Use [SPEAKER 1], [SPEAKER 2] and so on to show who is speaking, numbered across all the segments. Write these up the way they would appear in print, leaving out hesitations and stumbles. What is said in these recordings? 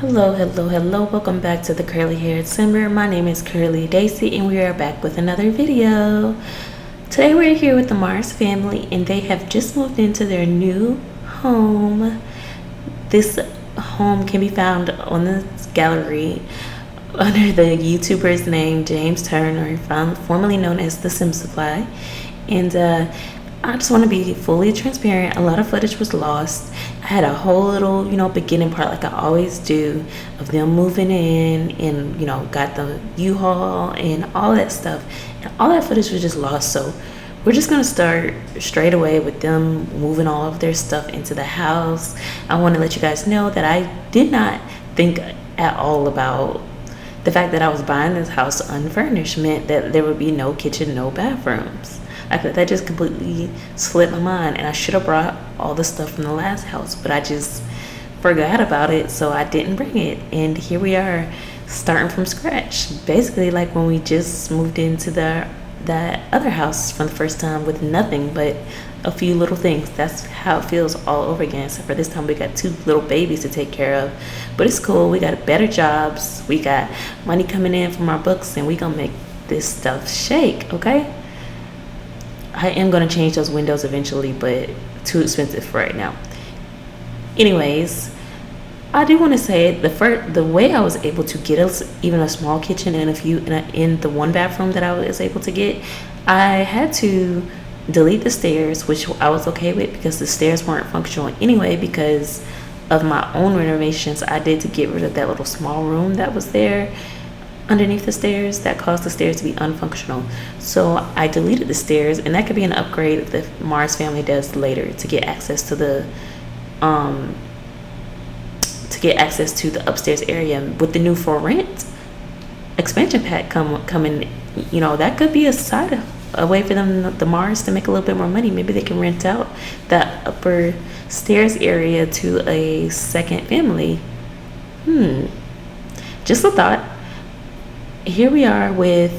[SPEAKER 1] Hello, welcome back to the Curly Haired Simmer. My name is CurlyHairedSimmer and we are back with another video. Today we're here with the Mars family and they have just moved into their new home. This home can be found on the gallery under the YouTuber's name James Turner, formerly known as the Sim Supply. And I just want to be fully transparent. A lot of footage was lost. I had a whole little, beginning part like I always do of them moving in and, got the U-Haul and all that stuff. And all that footage was just lost. So we're just going to start straight away with them moving all of their stuff into the house. I want to let you guys know that I did not think at all about the fact that I was buying this house unfurnished meant that there would be no kitchen, no bathrooms. That just completely slipped my mind, and I should have brought all the stuff from the last house, but I just forgot about it, so I didn't bring it. And here we are starting from scratch, basically like when we just moved into that other house for the first time with nothing but a few little things. That's how it feels all over again, except for this time we got 2 little babies to take care of. But it's cool. We got better jobs, we got money coming in from our books, and we gonna make this stuff shake. Okay, I am going to change those windows eventually, but too expensive for right now. Anyways, I do want to say the way I was able to get us even a small kitchen and in the 1 bathroom that I was able to get, I had to delete the stairs, which I was okay with because the stairs weren't functional anyway because of my own renovations I did to get rid of that little small room that was there underneath the stairs that caused the stairs to be unfunctional. So I deleted the stairs, and that could be an upgrade that the Mars family does later to get access to the upstairs area. With the new for rent expansion pack coming, that could be a way for them, the Mars, to make a little bit more money. Maybe they can rent out that upper stairs area to a second family. Just a thought. Here we are we're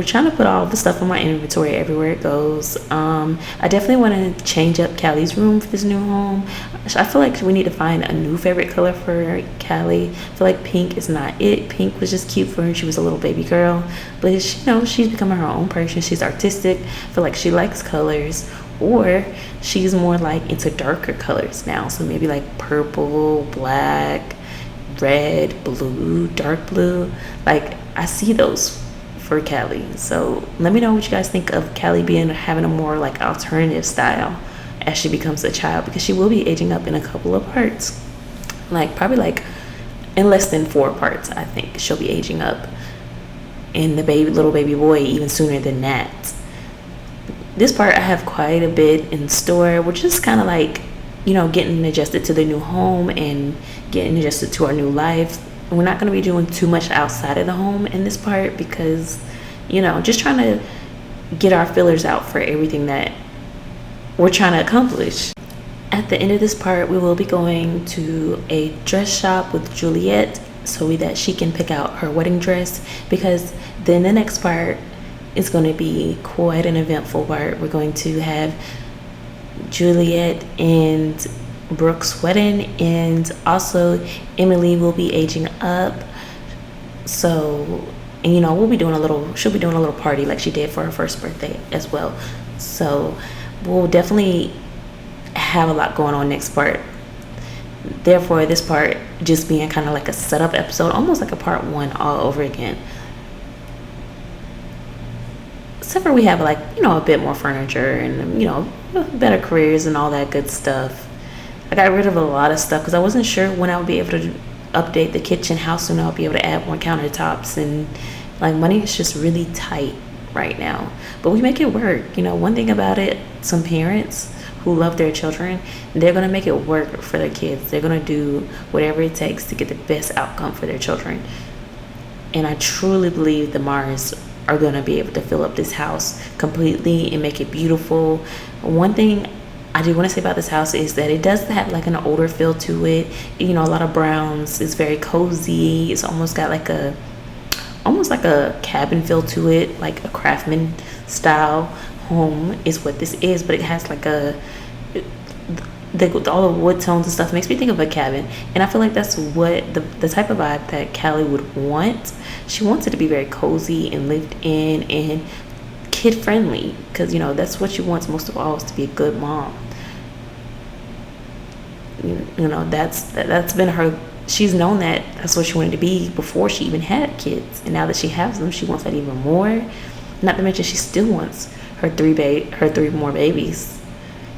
[SPEAKER 1] trying to put all the stuff in my inventory everywhere it goes. I definitely want to change up Callie's room for this new home. I feel like we need to find a new favorite color for Callie. I feel like pink is not it. Pink was just cute for her when she was a little baby girl, but she's becoming her own person. She's artistic. I feel like she likes colors, or she's more like into darker colors now, so maybe like purple, black, red, blue, dark blue. Like, I see those for Callie. So let me know what you guys think of Callie having a more like alternative style as she becomes a child, because she will be aging up in a couple of parts, like probably like in less than 4 parts. I think she'll be aging up, and the little baby boy even sooner than that. This part I have quite a bit in store. We're just kind of like getting adjusted to the new home and getting adjusted to our new life. We're not going to be doing too much outside of the home in this part because just trying to get our fillers out for everything that we're trying to accomplish. At the end of this part, we will be going to a dress shop with Juliet so that she can pick out her wedding dress, because then the next part is going to be quite an eventful part. We're going to have Juliet and Brooke's wedding, and also Emily will be aging up. So, and she'll be doing a little party like she did for her first birthday as well. So we'll definitely have a lot going on next part. Therefore, this part just being kind of like a setup episode, almost like a part 1 all over again. Except for we have like a bit more furniture and better careers and all that good stuff. I got rid of a lot of stuff because I wasn't sure when I would be able to update the kitchen, how soon I'll be able to add more countertops, and like money is just really tight right now, but we make it work. One thing about it, some parents who love their children, they're gonna make it work for their kids. They're gonna do whatever it takes to get the best outcome for their children, and I truly believe the Mars are going to be able to fill up this house completely and make it beautiful. One thing I do want to say about this house is that it does have like an older feel to it. A lot of browns. It's very cozy. It's almost got like a cabin feel to it, like a craftsman style home is what this is, but it has like all the wood tones and stuff makes me think of a cabin, and I feel like that's what the type of vibe that Callie would want. She wants it to be very cozy and lived in and kid friendly, because that's what she wants most of all, is to be a good mom. That's been her. She's known that that's what she wanted to be before she even had kids, and now that she has them, she wants that even more. Not to mention, she still wants her three more babies.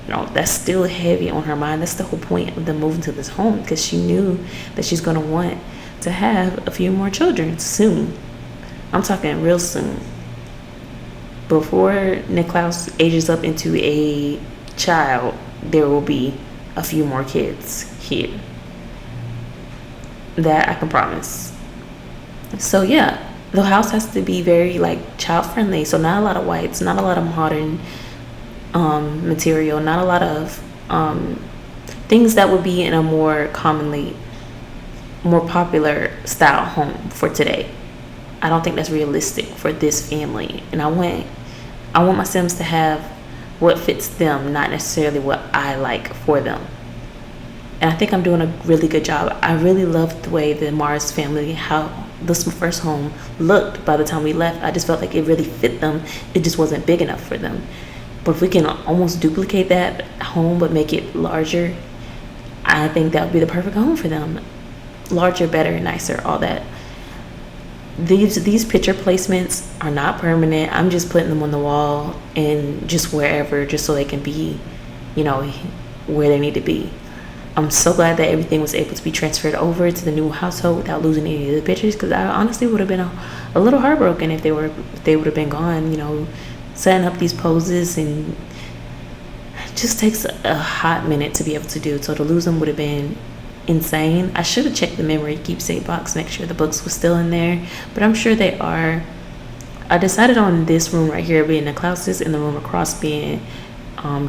[SPEAKER 1] That's still heavy on her mind. That's the whole point of them moving to this home, because she knew that she's going to want to have a few more children soon. I'm talking real soon. Before Niklaus ages up into a child, there will be a few more kids here. That I can promise. So yeah, the house has to be very child friendly. So not a lot of whites, not a lot of modern material, not a lot of things that would be in a more popular style home for today. I don't think that's realistic for this family, and I want my Sims to have what fits them, not necessarily what I like for them. And I think I'm doing a really good job. I really loved the way the Mars family, how this first home looked by the time we left. I just felt like it really fit them. It just wasn't big enough for them. But if we can almost duplicate that home but make it larger, I think that would be the perfect home for them. Larger, better, nicer, all that. These picture placements are not permanent. I'm just putting them on the wall and just wherever, just so they can be, where they need to be. I'm so glad that everything was able to be transferred over to the new household without losing any of the pictures, because I honestly would have been a little heartbroken if they would have been gone. Setting up these poses, and it just takes a hot minute to be able to do. So to lose them would have been insane. I should have checked the memory keepsake box, make sure the books were still in there, but I'm sure they are. I decided on this room right here being the Klaus's and the room across being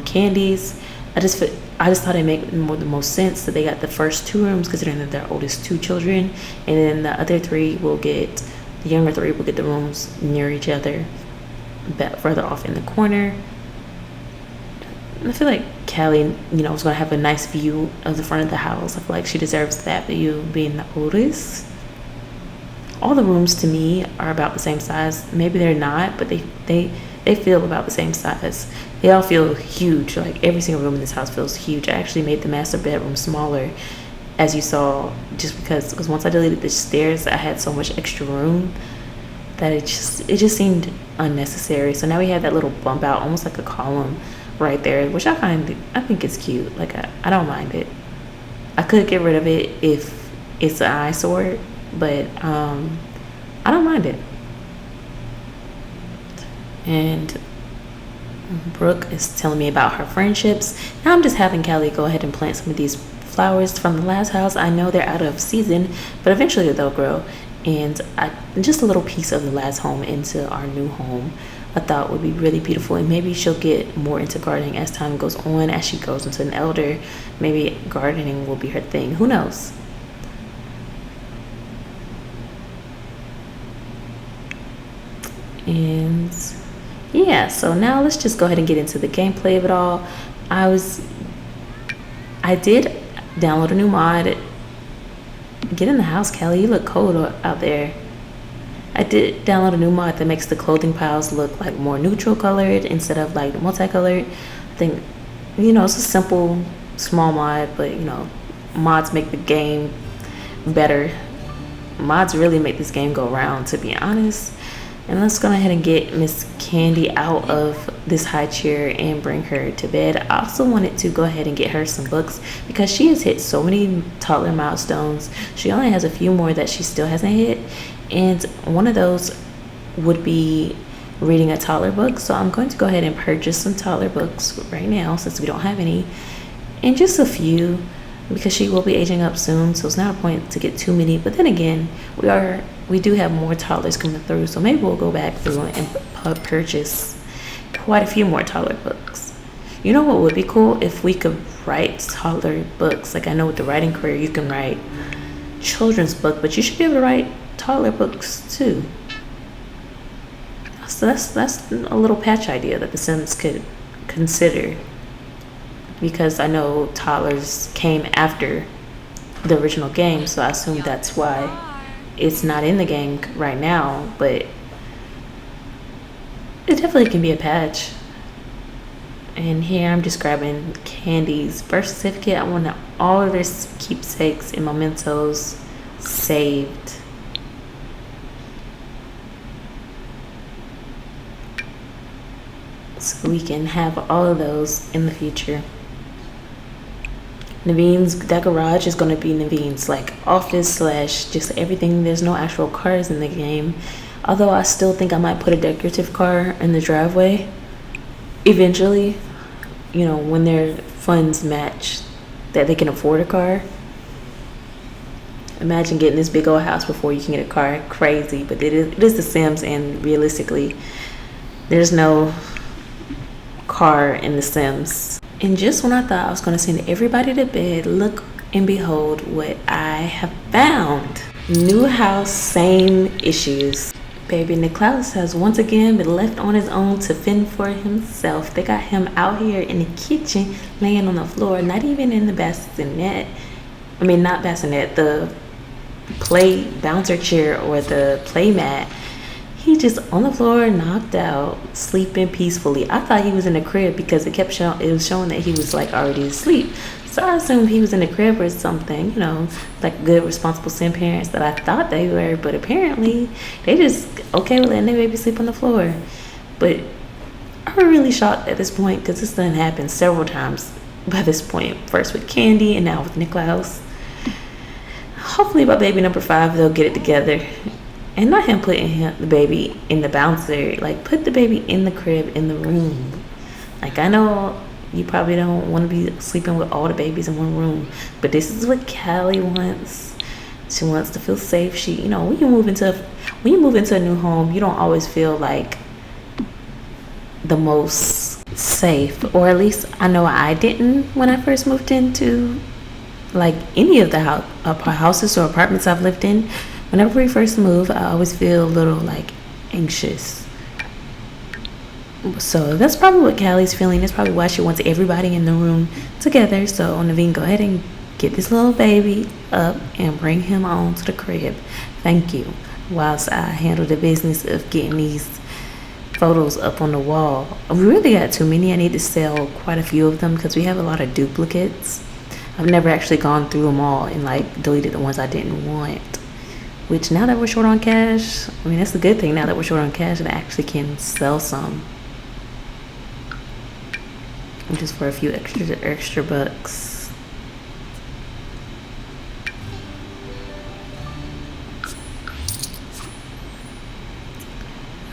[SPEAKER 1] Candy's. I just thought it made the most sense that they got the first two rooms, considering that they're oldest two children, and then the younger three will get the rooms near each other, further off in the corner. I feel like Callie, is going to have a nice view of the front of the house. I feel like she deserves that view, being the oldest. All the rooms to me are about the same size. Maybe they're not, but they feel about the same size. They all feel huge. Every single room in this house feels huge. I actually made the master bedroom smaller, as you saw, just because once I deleted the stairs, I had so much extra room that it just seemed unnecessary. So now we have that little bump out, almost like a column right there, which I think is cute. I don't mind it. I could get rid of it if it's an eyesore, but I don't mind it. And Brooke is telling me about her friendships. Now I'm just having Callie go ahead and plant some of these flowers from the last house. I know they're out of season, but eventually they'll grow. And just a little piece of the last home into our new home, I thought would be really beautiful. And maybe she'll get more into gardening as time goes on. As she grows into an elder, maybe gardening will be her thing. Who knows? And yeah, so now let's just go ahead and get into the gameplay of it all. I did download a new mod. Get in the house, Callie. You look cold out there. I did download a new mod that makes the clothing piles look more neutral colored instead of multicolored. I think, it's a simple, small mod, but mods make the game better. Mods really make this game go round, to be honest. And let's go ahead and get Miss Candy out of this high chair and bring her to bed. I also wanted to go ahead and get her some books, because she has hit so many toddler milestones. She only has a few more that she still hasn't hit, and one of those would be reading a toddler book. So I'm going to go ahead and purchase some toddler books right now, since we don't have any, and just a few, because she will be aging up soon, so it's not a point to get too many. But then again, we do have more toddlers coming through, so maybe we'll go back through and purchase quite a few more toddler books. You know what would be cool? If we could write toddler books. I know with the writing career you can write children's book, but you should be able to write toddler books too. So that's a little patch idea that the Sims could consider. because I know toddlers came after the original game, so I assume that's why it's not in the game right now, but it definitely can be a patch. And here I'm just grabbing Candy's birth certificate. I want all of their keepsakes and mementos saved. So we can have all of those in the future. That garage is going to be Naveen's like office slash just everything. There's no actual cars in the game. Although I still think I might put a decorative car in the driveway eventually, you know, when their funds match that they can afford a car. Imagine getting this big old house before you can get a car. Crazy, but it is The Sims, and realistically, there's no car in The Sims. And just when I thought I was going to send everybody to bed, look and behold what I have found. New house, same issues. Baby Niklaus has once again been left on his own to fend for himself. They got him out here in the kitchen, laying on the floor, not even in the bassinet. I mean, not bassinet, the play bouncer chair or the play mat. He just on the floor, knocked out, sleeping peacefully. I thought he was in the crib because it was showing that he was like already asleep. So I assumed he was in the crib or something, you know, like good responsible sim parents that I thought they were, but apparently they just okay with letting their baby sleep on the floor. But I'm really shocked at this point because this done happened several times by this point. First with Candy and now with Niklaus. Hopefully by baby number 5 they'll get it together. And not him putting the baby in the bouncer. Like, put the baby in the crib, in the room. Like, I know you probably don't want to be sleeping with all the babies in one room, but this is what Callie wants. She wants to feel safe. She, you know, when you move into a new home, you don't always feel like the most safe, or at least I know I didn't when I first moved into like any of the houses or apartments I've lived in. Whenever we first move, I always feel a little like anxious. So that's probably what Callie's feeling. That's probably why she wants everybody in the room together. So Naveen, go ahead and get this little baby up and bring him on to the crib. Thank you. Whilst I handle the business of getting these photos up on the wall. We really got too many. I need to sell quite a few of them because we have a lot of duplicates. I've never actually gone through them all and like deleted the ones I didn't want. Which now that we're short on cash, I mean, that's the good thing. Now that we're short on cash, I actually can sell some. Just for a few extra bucks.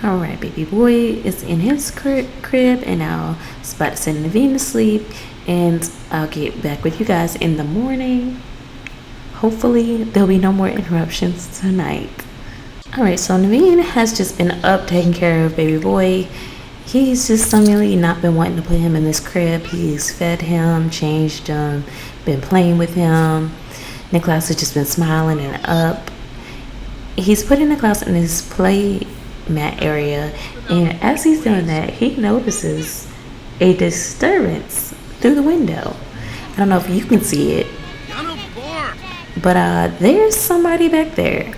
[SPEAKER 1] Alright, baby boy is in his crib, and now it's about to send Naveen to sleep. And I'll get back with you guys in the morning. Hopefully there'll be no more interruptions tonight. Alright, so Naveen has just been up taking care of baby boy. He's just suddenly not been wanting to put him in this crib. He's fed him, changed him, been playing with him. Niklaus has just been smiling and up. He's putting Niklaus in his play mat area, and as he's doing that, he notices a disturbance through the window. I don't know if you can see it, but there's somebody back there,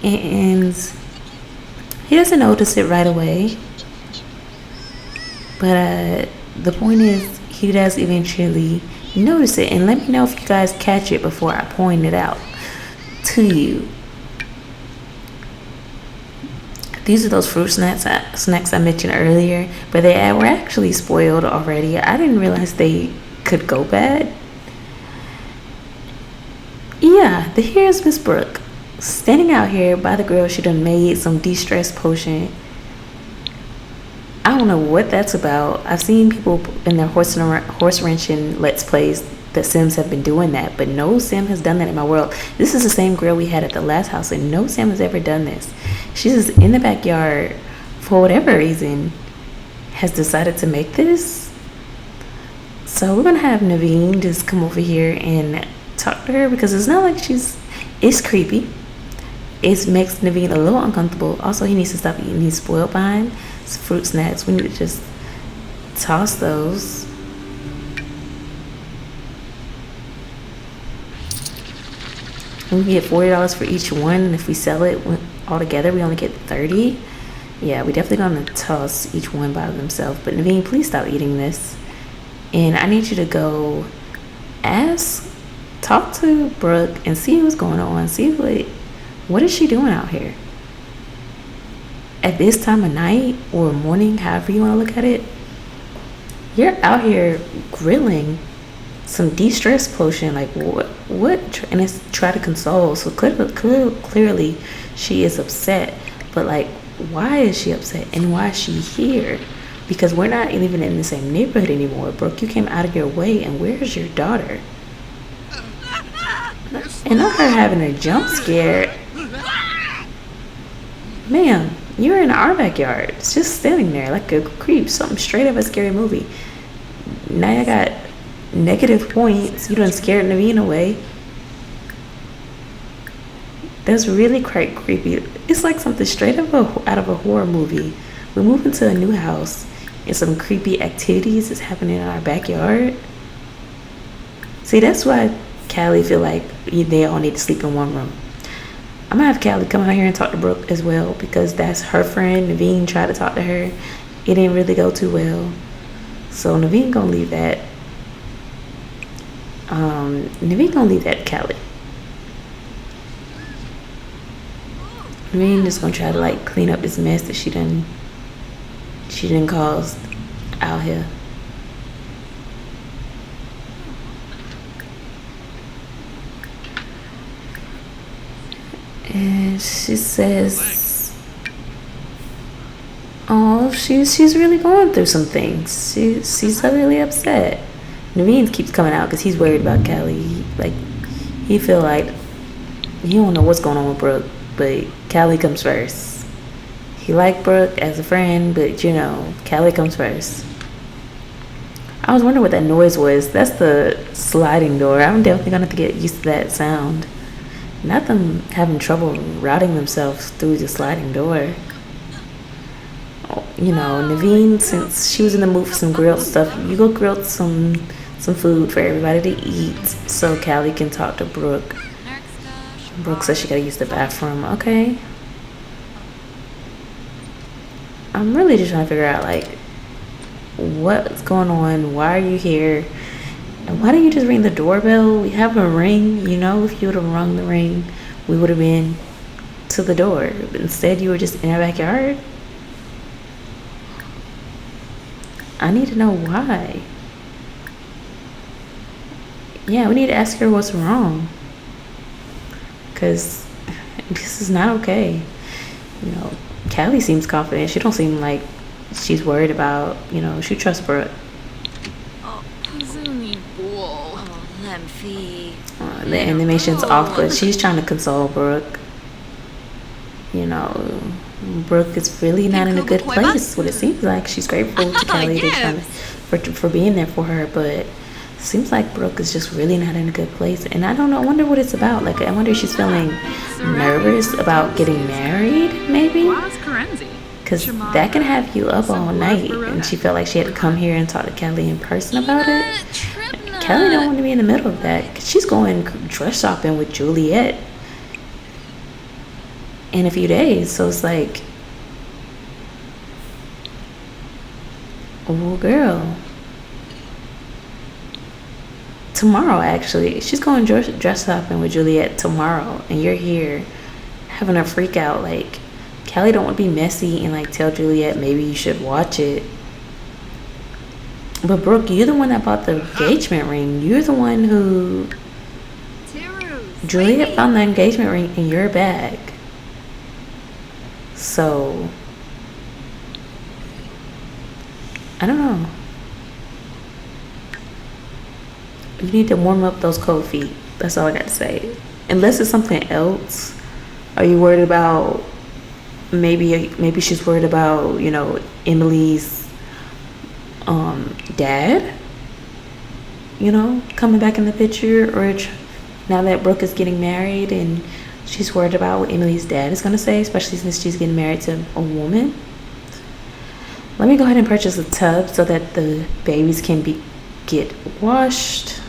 [SPEAKER 1] and he doesn't notice it right away, but the point is he does eventually notice it. And let me know if you guys catch it before I point it out to you. These are those fruit snacks I mentioned earlier, but they were actually spoiled already. I didn't realize they could go bad. Yeah, here's Miss Brooke standing out here by the grill. She done made some de-stress potion. I don't know what that's about. I've seen people in their horse wrenching let's plays that Sims have been doing that, but no Sim has done that in my world. This is the same grill we had at the last house, and no Sim has ever done this. She's just in the backyard for whatever reason has decided to make this. So we're gonna have Naveen just come over here and talk to her, because it's not like it's creepy. It makes Naveen a little uncomfortable. Also, he needs to stop eating these spoiled behind fruit snacks. We need to just toss those. we get $40 for each one, and if we sell it all together, we only get 30. Yeah, we definitely gonna toss each one by themselves. But Naveen, please stop eating this. And I need you to go talk to Brooke and see what's going on. See what is she doing out here at this time of night or morning, however you want to look at it. You're out here grilling some de-stress potion, like what? And it's try to console. So clearly she is upset, but like, why is she upset and why is she here? Because we're not even in the same neighborhood anymore. Brooke, you came out of your way, and where's your daughter? And not her having a jump scare. Ma'am, you're in our backyard. It's just standing there like a creep, something straight out of a scary movie. Now I got negative points. You done scared Naveen away. That's really quite creepy. It's like something straight out of a horror movie. We move into a new house and some creepy activities is happening in our backyard. See, that's why Callie feel like they all need to sleep in one room. I'm gonna have Callie come out here and talk to Brooke as well, because that's her friend. Naveen tried to talk to her. It didn't really go too well. So Naveen gonna leave that. Naveen gonna leave that to Callie. Naveen just gonna try to like clean up this mess that she done caused out here. And she says, oh, she's really going through some things. She's really upset. Naveen keeps coming out because he's worried about Callie. He feel like he don't know what's going on with Brooke, but Callie comes first. He liked Brooke as a friend, but you know, Callie comes first. I was wondering what that noise was. That's the sliding door. I'm definitely gonna have to get used to that sound. Not them having trouble routing themselves through the sliding door. You know, Naveen, since she was in the mood for some grilled stuff, you go grill some food for everybody to eat so Callie can talk to Brooke. Brooke says she gotta use the bathroom. Okay. I'm really just trying to figure out, like, what's going on? Why are you here? And why don't you just ring the doorbell? We have a ring, you know. If you would have rung the ring, we would have been to the door. But instead, you were just in our backyard. I need to know why. Yeah, we need to ask her what's wrong. Because this is not okay. You know, Callie seems confident. She don't seem like she's worried about, you know, she trusts Brooke. The animation's off, but she's trying to console Brooke. You know, Brooke is really not in a good place. What it seems like, she's grateful to Callie for being there for her, but seems like Brooke is just really not in a good place. And I don't know, I wonder what it's about. Like, I wonder if she's feeling nervous about getting married, maybe? Because that can have you up all night. And she felt like she had to come here and talk to Callie in person about it. Callie don't want to be in the middle of that, because she's going dress shopping with Juliet in a few days. So it's like, oh girl, tomorrow actually she's going dress shopping with Juliet tomorrow, and you're here having a freak out. Like, Callie don't want to be messy and like tell Juliet maybe you should watch it. But Brooke, you're the one that bought the engagement ring. You're the one who... Juliet found the engagement ring in your bag. So... I don't know. You need to warm up those cold feet. That's all I got to say. Unless it's something else. Are you worried about... Maybe she's worried about, you know, Emily's... dad, you know, coming back in the picture, or now that Brooke is getting married and she's worried about what Emily's dad is going to say, especially since she's getting married to a woman. Let me go ahead and purchase a tub so that the babies can get washed.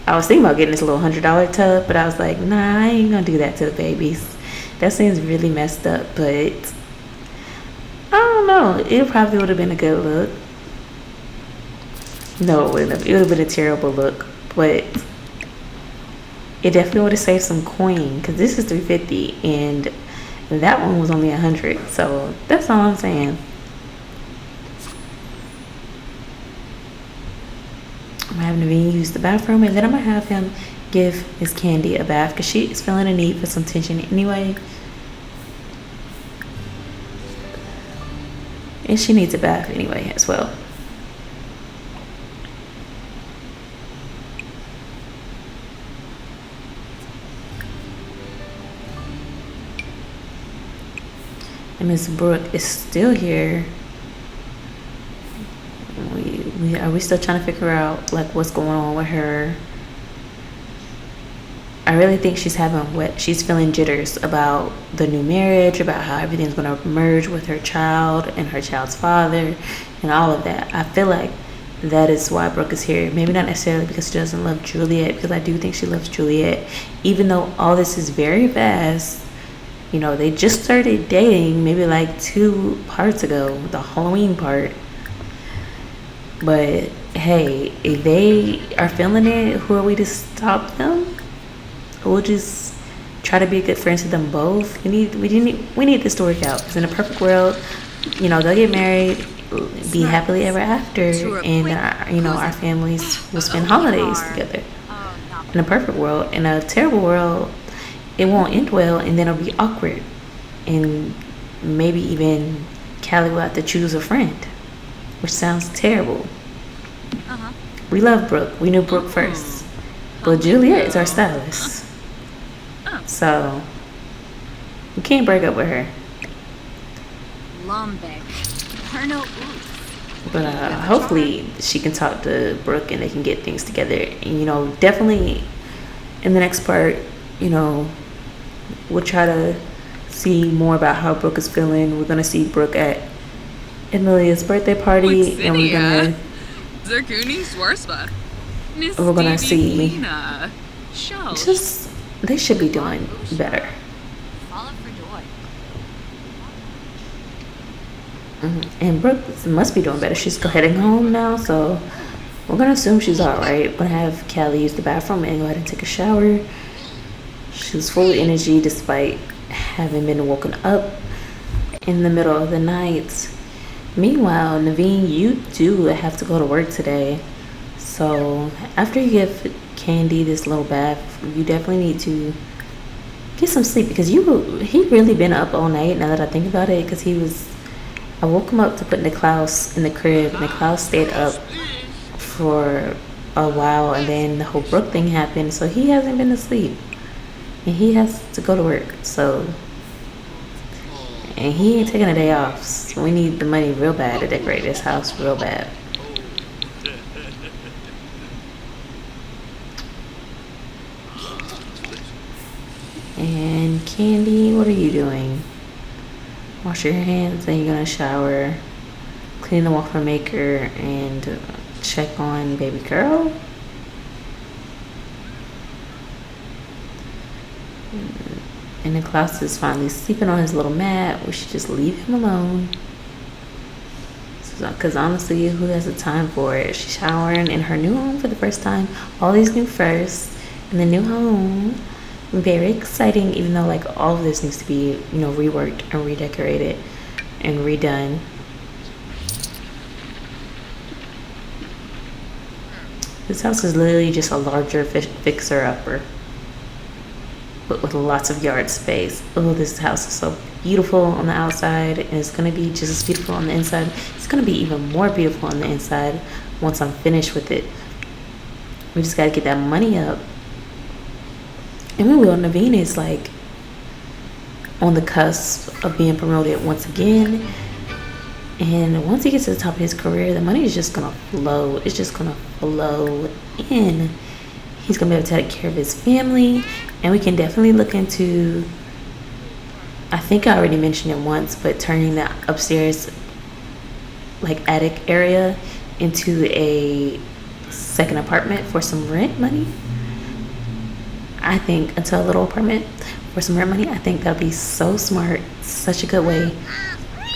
[SPEAKER 1] I was thinking about getting this little $100 tub, but I was like, nah, I ain't gonna do that to the babies. That seems really messed up, but I don't know. It probably would have been a good look. No, it wouldn't have. It would have been a terrible look, but it definitely would have saved some coin, because this is $350 and that one was only $100. So that's all I'm saying. I'm gonna have Naveen use the bathroom, and then I'm gonna have him give his Candy a bath, because she is feeling a need for some attention anyway, and she needs a bath anyway as well. And Miss Brooke is still here. Are we still trying to figure out like what's going on with her? I really think she's feeling jitters about the new marriage, about how everything's going to merge with her child and her child's father and all of that. I feel like that is why Brooke is here. Maybe not necessarily because she doesn't love Juliet, because I do think she loves Juliet, even though all this is very fast. You know, they just started dating maybe like 2 parts ago, the Halloween part. But hey, if they are feeling it, who are we to stop them? We'll just try to be a good friend to them both. We need this to work out, because in a perfect world, you know, they'll get married, be happily ever after, and you know, our families will spend holidays together. In a perfect world. In a terrible world, it won't end well, and then it'll be awkward, and maybe even Callie will have to choose a friend, which sounds terrible. We love Brooke. We knew Brooke first, but Juliet is our stylist, so we can't break up with her. But hopefully she can talk to Brooke and they can get things together. And, you know, definitely in the next part, you know, we'll try to see more about how Brooke is feeling. We're going to see Brooke at Amelia's birthday party, and we're going to see just, they should be doing better. And Brooke must be doing better. She's heading home now, so we're going to assume she's all right. We're going to have Callie use the bathroom and go ahead and take a shower. She was full of energy despite having been woken up in the middle of the night. Meanwhile, Naveen, you do have to go to work today. So after you give Candy this little bath, you definitely need to get some sleep, because he really been up all night, now that I think about it, because I woke him up to put Niklaus in the crib. Niklaus stayed up for a while, and then the whole Brooke thing happened, so he hasn't been asleep. And he has to go to work, and he ain't taking a day off. So we need the money real bad to decorate this house real bad. And Candy, what are you doing? Wash your hands, then you're gonna shower, clean the waffle maker, and check on baby girl. And Niklaus is finally sleeping on his little mat. We should just leave him alone, because honestly, who has the time for it? She's showering in her new home for the first time. All these new firsts in the new home. Very exciting, even though like all of this needs to be, you know, reworked and redecorated and redone. This house is literally just a larger fixer-upper, but with lots of yard space. Oh, this house is so beautiful on the outside, and it's going to be just as beautiful on the inside. It's going to be even more beautiful on the inside once I'm finished with it. We just got to get that money up. And we will. Naveen is like on the cusp of being promoted once again. And once he gets to the top of his career, the money is just going to flow. It's just going to flow in. He's going to be able to take care of his family. And we can definitely look into, I think I already mentioned it once, but turning the upstairs, like attic area, into a second apartment for some rent money. I think, into a little apartment for some rent money. I think that would be so smart, such a good way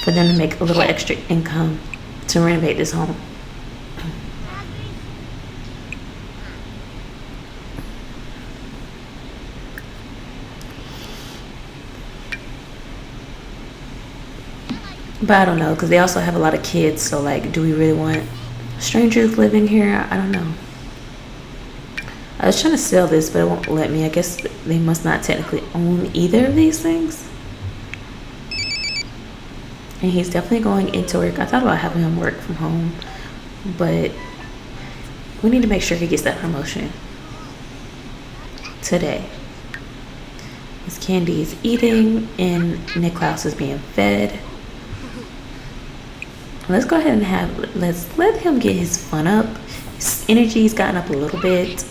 [SPEAKER 1] for them to make a little extra income to renovate this home. But I don't know, because they also have a lot of kids, so like, do we really want strangers living here? I don't know. I was trying to sell this, but it won't let me. I guess they must not technically own either of these things. And he's definitely going into work. I thought about having him work from home, but we need to make sure he gets that promotion today. Miss Candy is eating and Niklaus is being fed. Let's go ahead and let's let him get his fun up. His energy's gotten up a little bit.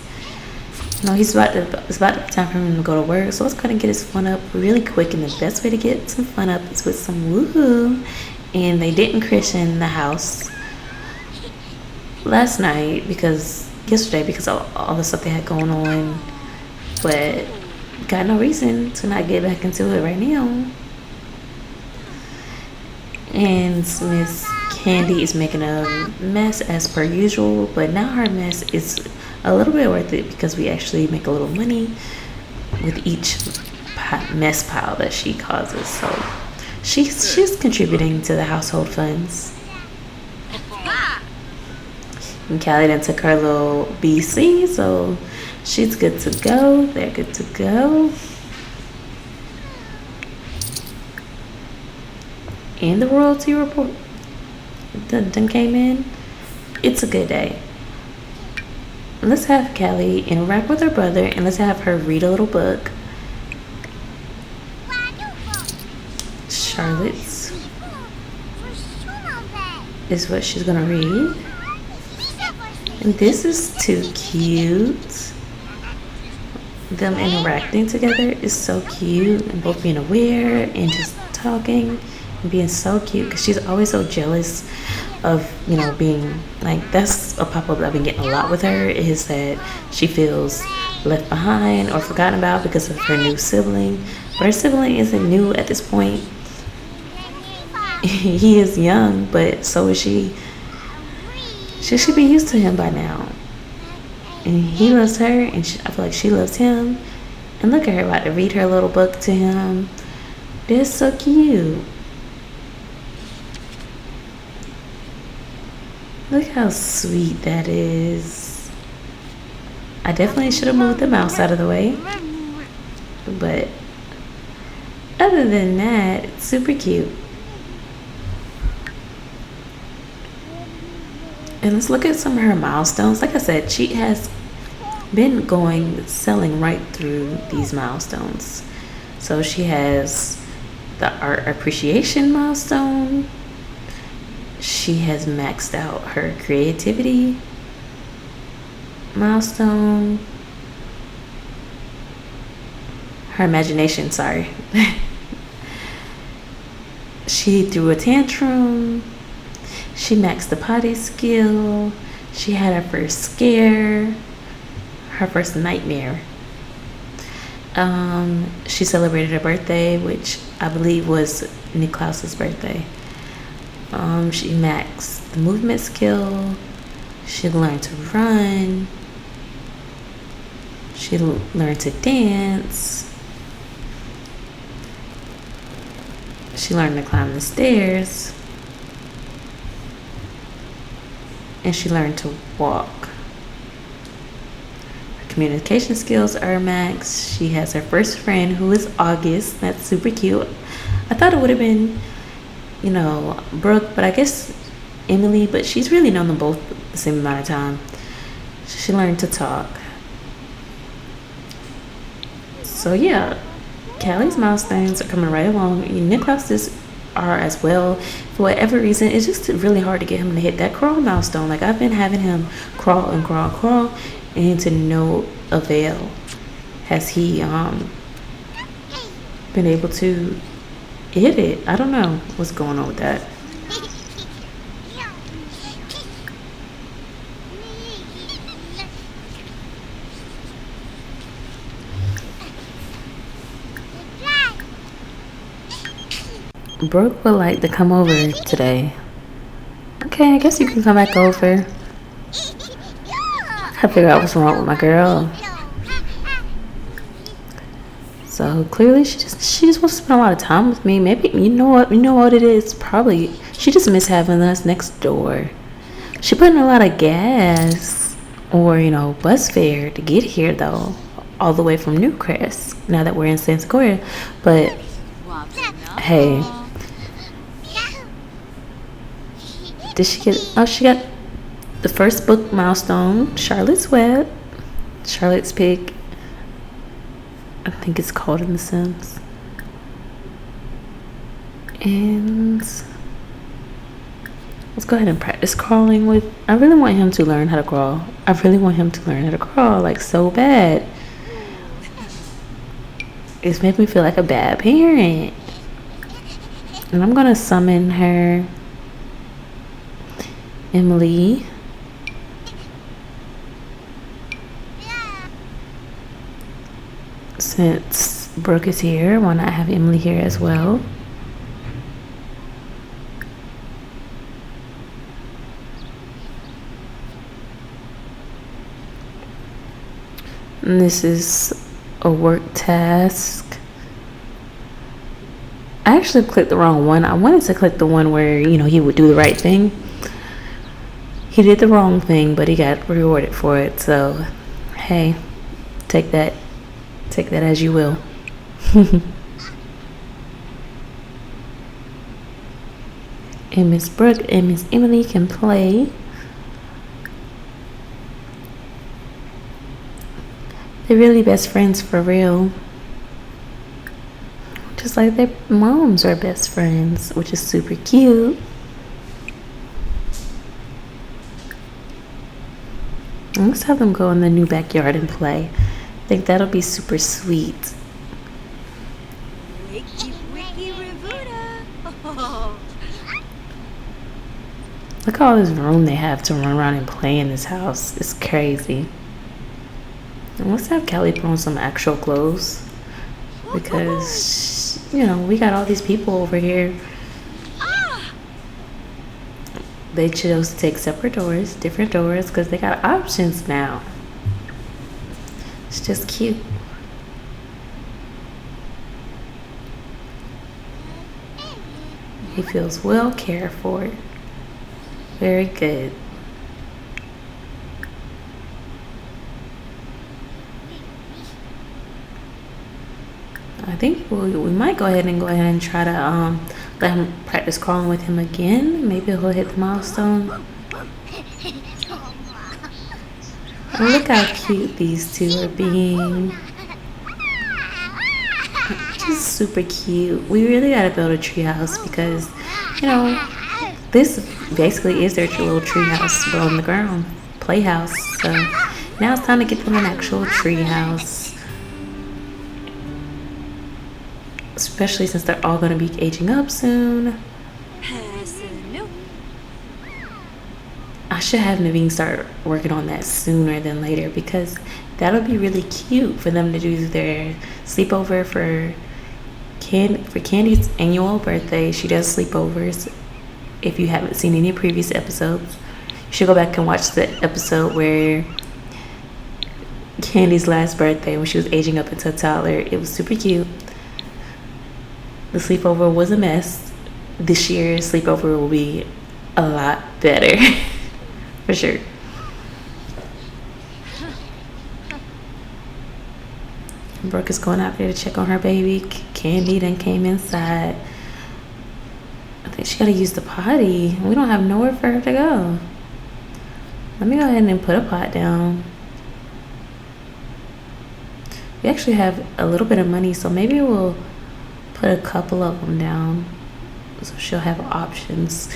[SPEAKER 1] No, it's about to be time for him to go to work. So let's go ahead and get his fun up really quick. And the best way to get some fun up is with some woohoo. And they didn't christen the house last night yesterday because of all the stuff they had going on. But got no reason to not get back into it right now. And Miss Candy is making a mess as per usual, but now her mess is a little bit worth it because we actually make a little money with each mess pile that she causes. So she's contributing to the household funds. And Callie then took her little BC, so she's good to go. They're good to go. And the royalty report done came in. It's a good day. Let's have Callie interact with her brother and let's have her read a little book. Charlotte's is what she's gonna read. And this is too cute. Them interacting together is so cute, and both being aware and just talking and being so cute, because she's always so jealous of, you know, being like, that's a pop-up that I've been getting a lot with her, is that she feels left behind or forgotten about because of her new sibling. But her sibling isn't new at this point. He is young, but so is she. She should be used to him by now. And he loves her, and I feel like she loves him. And look at her about to read her little book to him. They're so cute. Look how sweet that is. I definitely should have moved the mouse out of the way. But other than that, it's super cute. And let's look at some of her milestones. Like I said, she has been selling right through these milestones. So she has the art appreciation milestone. She has maxed out her creativity milestone. Her imagination, sorry. She threw a tantrum. She maxed the potty skill. She had her first scare. Her first nightmare. She celebrated her birthday, which I believe was Niklaus's birthday. She maxed the movement skill. She learned to run. She learned to dance. She learned to climb the stairs. And she learned to walk. Her communication skills are max. She has her first friend, who is August. That's super cute. I thought it would have been, you know, Brooke, but I guess Emily, but she's really known them both the same amount of time. She learned to talk. So yeah, Callie's milestones are coming right along. Niklaus's are as well. For whatever reason, it's just really hard to get him to hit that crawl milestone. Like, I've been having him crawl and crawl and crawl, and to no avail has he been able to hit it. I don't know what's going on with that. Brooke would like to come over today. Okay, I guess you can come back over. I figure out what's wrong with my girl. So clearly she just wants to spend a lot of time with me. Maybe you know what it is? Probably she just miss having us next door. She put in a lot of gas or bus fare to get here though, all the way from Newcrest. Now that we're in Santa Clara, but hey, did she get? Oh, she got the first book milestone. Charlotte's Web, Charlotte's Pig. I think it's called in The Sims. And let's go ahead and practice crawling with. I really want him to learn how to crawl. I really want him to learn how to crawl, like so bad. It's making me feel like a bad parent. And I'm gonna summon her, Emily. Since Brooke is here, why not have Emily here as well? And this is a work task. I actually clicked the wrong one. I wanted to click the one where he would do the right thing. He did the wrong thing, but he got rewarded for it. So hey, take that as you will. And Miss Brooke and Miss Emily can play. They're really best friends for real. Just like their moms are best friends, which is super cute. Let's have them go in the new backyard and play. I think that'll be super sweet. Look at all this room they have to run around and play in this house. It's crazy. And let's have Kelly put on some actual clothes. Because, we got all these people over here. They chose to take separate doors, different doors, because they got options now. It's just cute. He feels well cared for. Very good. I think we might go ahead and try to let him practice crawling with him again. Maybe he'll hit the milestone. And look how cute these two are being. Just super cute. We really gotta build a treehouse because, this basically is their little treehouse on the ground, playhouse. So now it's time to get them an actual treehouse. Especially since they're all going to be aging up soon. I should have Naveen start working on that sooner than later because that'll be really cute for them to do their sleepover for Candy's annual birthday. She does sleepovers. If you haven't seen any previous episodes, you should go back and watch the episode where Candy's last birthday when she was aging up into a toddler. It was super cute. The sleepover was a mess. This year's sleepover will be a lot better. For sure. Brooke is going out there to check on her baby. Candy then came inside. I think she gotta use the potty. We don't have nowhere for her to go. Let me go ahead and put a pot down. We actually have a little bit of money, so maybe we'll put a couple of them down so she'll have options.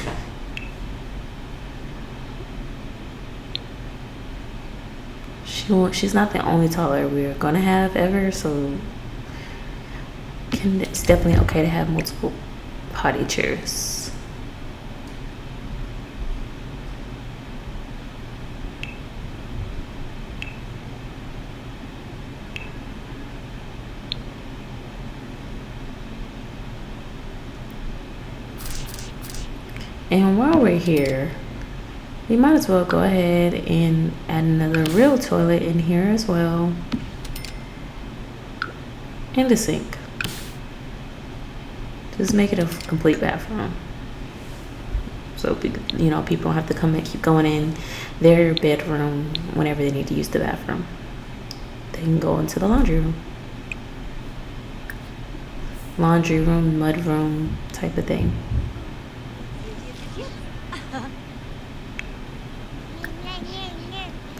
[SPEAKER 1] She's not the only toddler we're gonna have ever, so it's definitely okay to have multiple potty chairs. And while we're here, we might as well go ahead and add another real toilet in here as well. And a sink. Just make it a complete bathroom. So, you know, people don't have to come and keep going in their bedroom whenever they need to use the bathroom. They can go into the laundry room. Laundry room, mud room type of thing.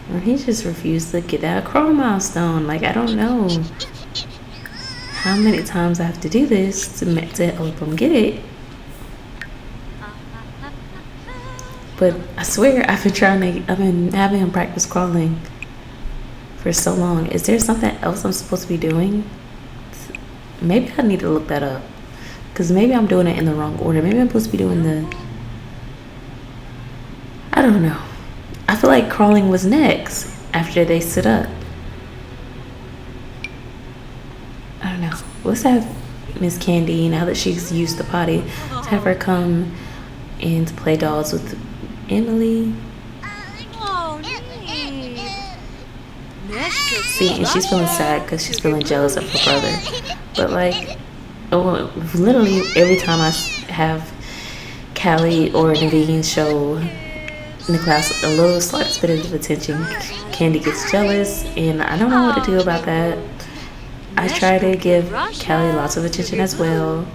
[SPEAKER 1] And he just refused to get that crawl milestone. Like, I don't know how many times I have to do this to help him get it. But I swear I've been having him practice crawling for so long. Is there something else I'm supposed to be doing? Maybe I need to look that up. Because maybe I'm doing it in the wrong order. Maybe I'm supposed to be doing I don't know. I feel like crawling was next after they sit up. I don't know. Let's have Miss Candy, now that she's used the potty, let's have her come and play dolls with Emily. See, and she's feeling sad because she's feeling jealous of her brother. But like, literally every time I have Callie or Naveen show Niklaus a little slight bit of attention, Candy gets jealous, and I don't know what to do about that. I try to give Callie lots of attention as well.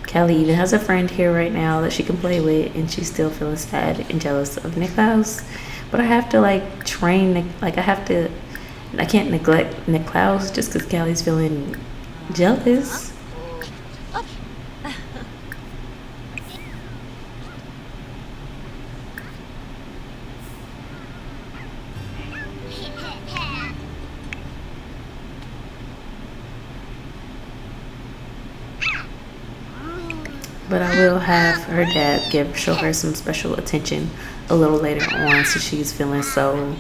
[SPEAKER 1] Callie even has a friend here right now that she can play with, and she's still feeling sad and jealous of Niklaus. But I have to like train, like I can't neglect Niklaus just because Callie's feeling jealous. But I will have her dad show her some special attention a little later on, so she's feeling so,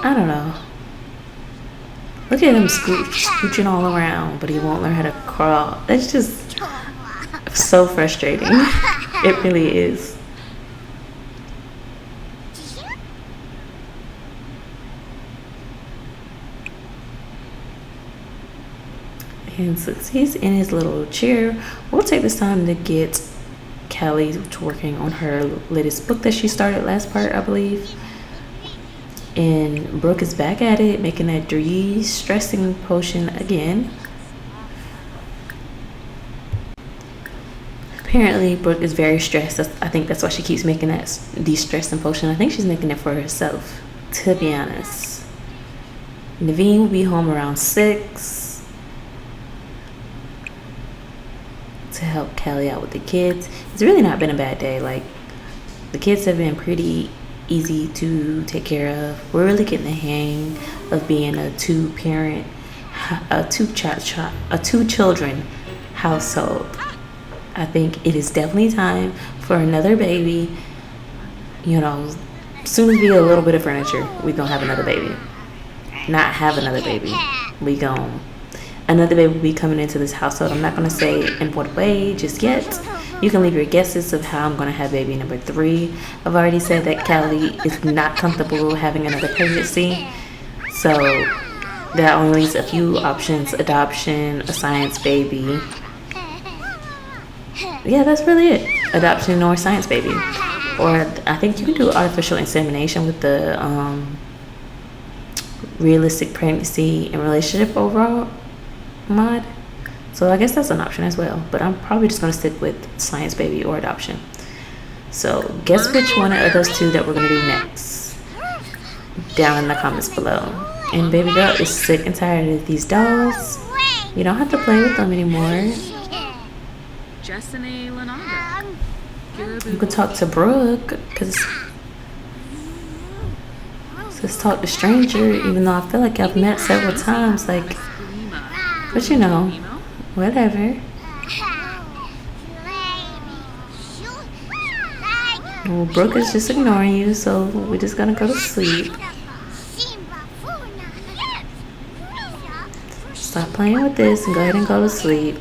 [SPEAKER 1] I don't know. Look at him scooching all around, but he won't learn how to crawl. That's just so frustrating. It really is. And since he's in his little chair, we'll take this time to get Callie working on her latest book that she started last part, I believe. And Brooke is back at it, making that de-stressing potion again. Apparently, Brooke is very stressed. I think that's why she keeps making that de-stressing potion. I think she's making it for herself, to be honest. Naveen will be home around 6. To help Callie out with the kids. It's really not been a bad day. Like, the kids have been pretty easy to take care of. We're really getting the hang of being a two children household. I think it is definitely time for another baby. You know, as soon as we get a little bit of furniture, we gonna have another baby. Not have another baby. Another baby will be coming into this household. I'm not going to say in what way just yet. You can leave your guesses of how I'm going to have baby number 3. I've already said that Callie is not comfortable having another pregnancy. So that only leaves a few options: adoption, a science baby. Yeah, that's really it. Adoption or science baby. Or I think you can do artificial insemination with the realistic pregnancy and relationship overall mod. So I guess that's an option as well, but I'm probably just going to stick with science baby or adoption. So guess which one of those two that we're going to do next down in the comments below. And baby girl is sick and tired of these dolls. You don't have to play with them anymore. You can talk to Brooke, because let's talk to stranger, even though I feel like I've met several times, like, but you know, whatever. Well, Brooke is just ignoring you, so we're just gonna go to sleep. Stop playing with this and go ahead and go to sleep.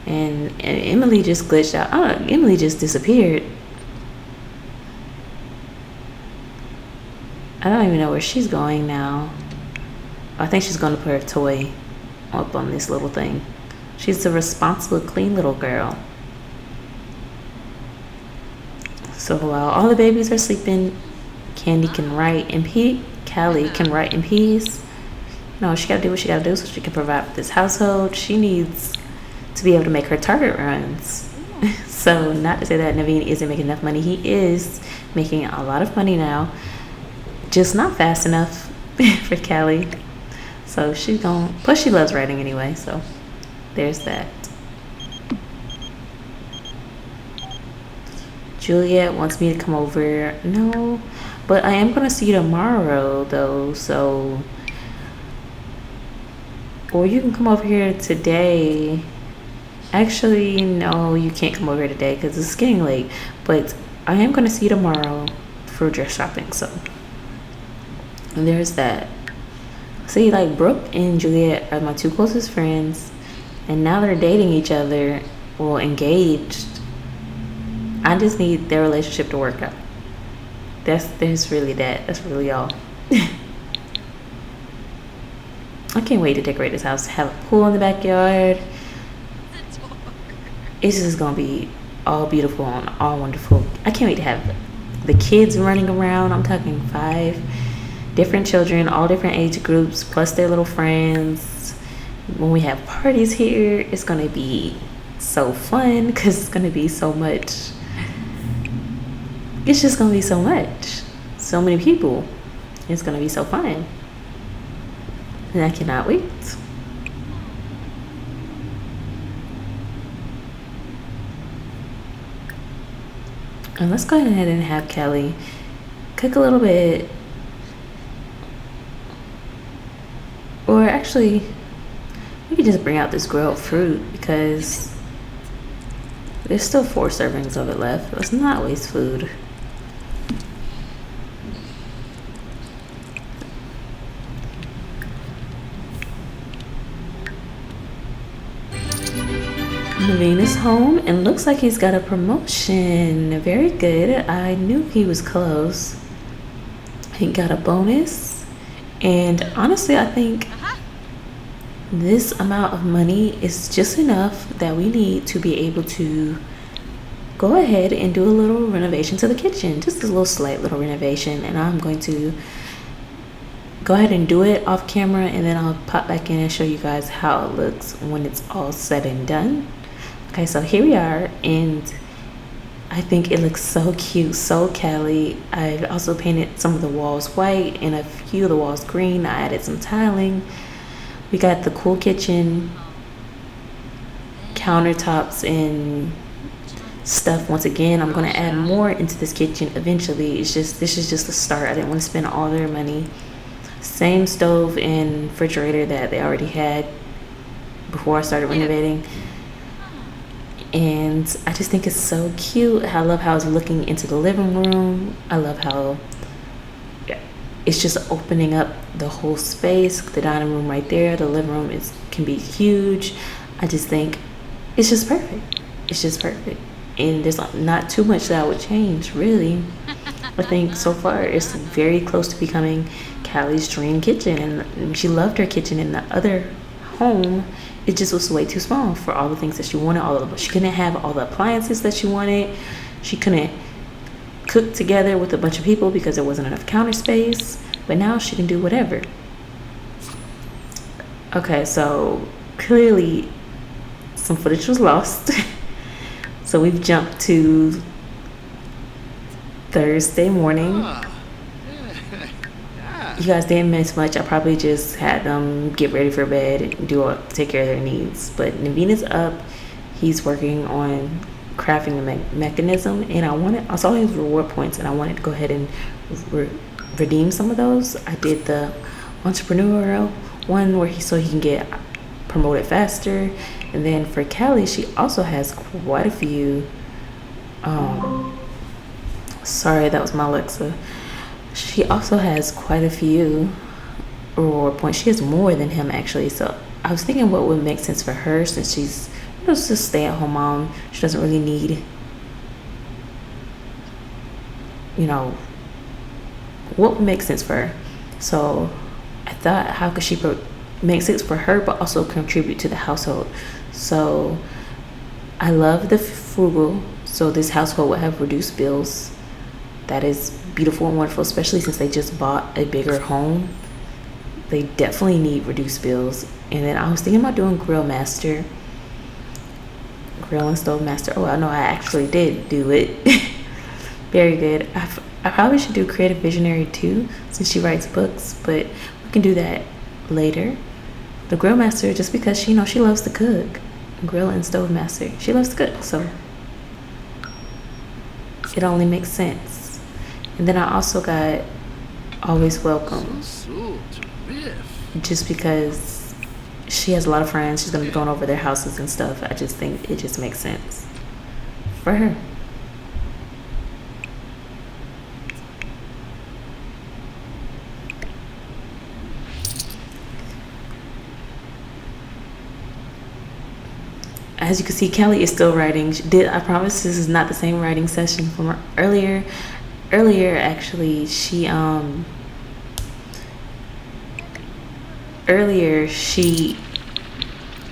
[SPEAKER 1] and Emily just glitched out. Oh, Emily just disappeared. I don't even know where she's going now. I think she's going to put her toy up on this little thing. She's a responsible, clean little girl. So while all the babies are sleeping, Candy can write in peace. Callie can write in peace. No, she gotta do what she gotta do so she can provide for this household. She needs to be able to make her target runs. So not to say that Naveen isn't making enough money. He is making a lot of money now, just not fast enough for Callie. So she's going, plus she loves writing anyway, so there's that. Juliet wants me to come over. No, but I am gonna see you tomorrow though, so, or you can come over here today. Actually, no, you can't come over here today because it's getting late, but I am gonna see you tomorrow for dress shopping, so there's that. See, like, Brooke and Juliet are my two closest friends, and now they're dating each other, well, engaged. I just need their relationship to work out. That's really that. That's really all. I can't wait to decorate this house. Have a pool in the backyard. It's just gonna be all beautiful and all wonderful. I can't wait to have the kids running around. I'm talking 5 different children, all different age groups, plus their little friends. When we have parties here, it's gonna be so fun because it's gonna be so much. It's just gonna be so much. So many people. It's gonna be so fun. And I cannot wait. And let's go ahead and have Kelly cook a little bit. Or actually, we could just bring out this grilled fruit because there's still 4 servings of it left. Let's not waste food. Naveen is home and looks like he's got a promotion. Very good. I knew he was close. He got a bonus. And honestly, I think this amount of money is just enough that we need to be able to go ahead and do a little renovation to the kitchen. Just a little slight little renovation. And I'm going to go ahead and do it off camera, and then I'll pop back in and show you guys how it looks when it's all said and done. Okay, so here we are, and I think it looks so cute, so Cali. I also painted some of the walls white and a few of the walls green. I added some tiling. We got the cool kitchen, countertops and stuff. Once again, I'm gonna add more into this kitchen eventually. It's just, this is just the start. I didn't want to spend all their money. Same stove and refrigerator that they already had before I started renovating. And I just think it's so cute. I love how it's looking into the living room. I love how it's just opening up the whole space. The dining room right there, the living room can be huge. I just think it's just perfect. It's just perfect. And there's not too much that I would change, really. I think so far it's very close to becoming Callie's dream kitchen. And she loved her kitchen in the other home. It just was way too small for all the things that she wanted. She couldn't have all the appliances that she wanted. She couldn't cook together with a bunch of people because there wasn't enough counter space. But now she can do whatever. Okay, so clearly some footage was lost. So we've jumped to Thursday morning. You guys didn't miss much. I probably just had them get ready for bed and take care of their needs. But Naveen is up. He's working on crafting a mechanism, and I saw his reward points, and I wanted to go ahead and redeem some of those. I did the entrepreneurial one where so he can get promoted faster. And then for Callie, she also has quite a few. Sorry, that was my Alexa. She also has quite a few reward points. She has more than him, actually. So I was thinking what would make sense for her, since she's just a stay-at-home mom. She doesn't really need, you know, what would make sense for her. So I thought, how could she make sense for her but also contribute to the household? So I love the frugal, so this household would have reduced bills. That is beautiful and wonderful, especially since they just bought a bigger home. They definitely need reduced bills. And then I was thinking about doing grill and stove master. Oh, I know I actually did do it. Very good. I probably should do creative visionary too, since she writes books, but we can do that later. The grill master, just because she loves to cook. Grill and stove master, she loves to cook, so it only makes sense. And then I also got always welcome, just because she has a lot of friends. She's gonna be going over their houses and stuff. I just think it just makes sense for her. As you can see, Kelly is still writing. I promise this is not the same writing session from earlier. Actually,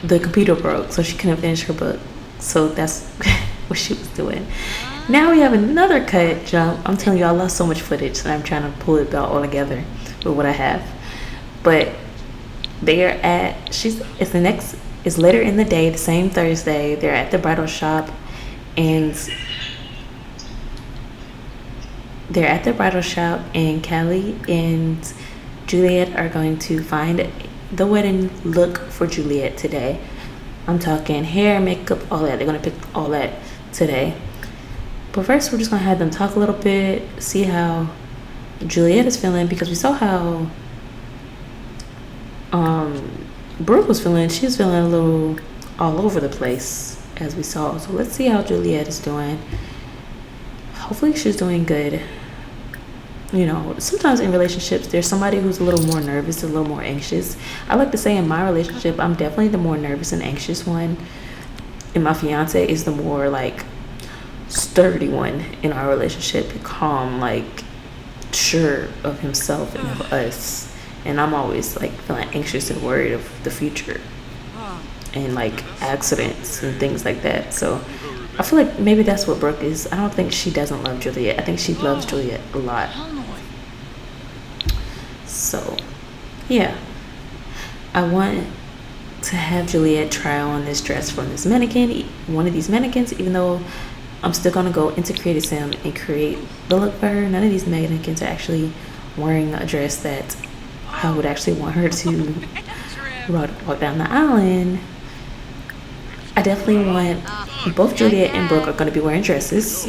[SPEAKER 1] the computer broke, so she couldn't finish her book. So that's what she was doing. Now we have another cut jump. I'm telling you, I lost so much footage, and I'm trying to pull it all together with what I have. But it's later in the day, the same Thursday. They're at the bridal shop, and Callie and Juliet are going to find the wedding look for Juliet today. I'm talking hair, makeup, all that. They're going to pick all that today. But first, we're just going to have them talk a little bit, see how Juliet is feeling, because we saw how Brooke was feeling. She was feeling a little all over the place, as we saw. So let's see how Juliet is doing. Hopefully she's doing good. You know, sometimes in relationships, there's somebody who's a little more nervous, a little more anxious. I like to say in my relationship, I'm definitely the more nervous and anxious one. And my fiance is the more like sturdy one in our relationship, calm, like sure of himself and of us. And I'm always like feeling anxious and worried of the future and like accidents and things like that. So I feel like maybe that's what Brooke is. I don't think she doesn't love Juliet. I think she loves Juliet a lot. So yeah, I want to have Juliet try on this dress from this mannequin, one of these mannequins, even though I'm still gonna go into Creative Sim and create the look for her. None of these mannequins are actually wearing a dress that I would actually want her to walk down the island. I definitely want both Juliet and Brooke are going to be wearing dresses,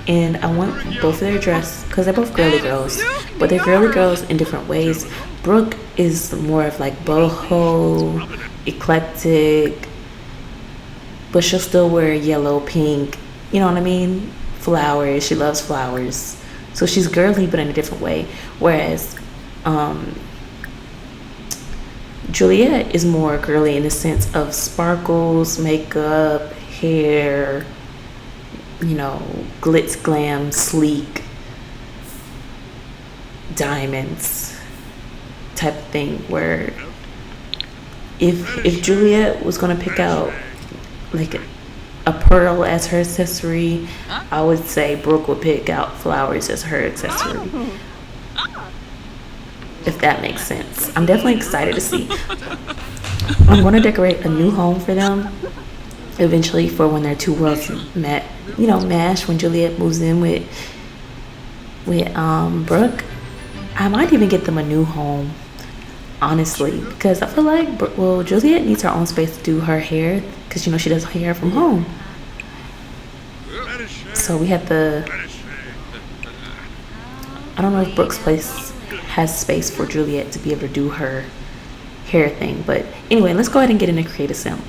[SPEAKER 1] and I want both of their dresses because they're both girly girls, but they're girly girls in different ways. Brooke is more of like boho, eclectic, but she'll still wear yellow, pink, you know what I mean? Flowers. She loves flowers, so she's girly but in a different way. Whereas Juliet is more girly in the sense of sparkles, makeup, hair, you know, glitz, glam, sleek, diamonds type of thing. Where if Juliet was gonna pick out like a pearl as her accessory, I would say Brooke would pick out flowers as her accessory. If that makes sense. I'm definitely excited to see. I'm going to decorate a new home for them eventually, for when their two worlds mash, when Juliet moves in with Brooke. I might even get them a new home, honestly, because I feel like Juliet needs her own space to do her hair, because she does hair from home. So we have I don't know if Brooke's place has space for Juliet to be able to do her hair thing, but anyway, let's go ahead and get into Creative Sim.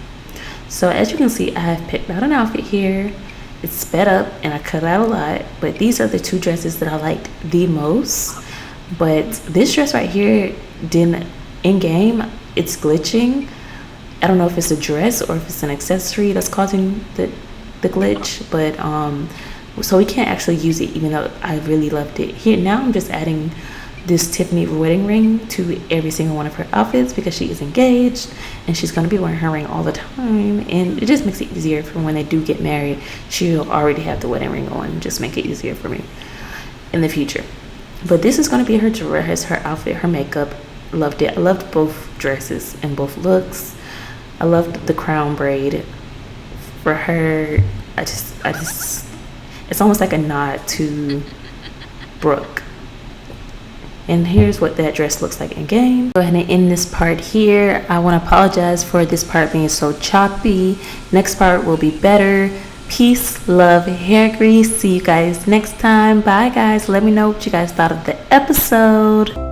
[SPEAKER 1] So as you can see, I have picked out an outfit here. It's sped up and I cut out a lot, but these are the two dresses that I liked the most. But this dress right here didn't, in game it's glitching, I don't know if it's a dress or if it's an accessory that's causing the glitch, but so we can't actually use it, even though I really loved it. Here now I'm just adding this Tiffany wedding ring to every single one of her outfits because she is engaged and she's going to be wearing her ring all the time, and it just makes it easier for when they do get married. She'll already have the wedding ring on, just make it easier for me in the future. But this is going to be her dress, her outfit, her makeup. Loved it. I loved both dresses and both looks. I loved the crown braid for her. I just it's almost like a nod to Brooke. And here's what that dress looks like in game. Go ahead and end this part here. I want to apologize for this part being so choppy. Next part will be better. Peace, love, hair grease. See you guys next time. Bye guys. Let me know what you guys thought of the episode.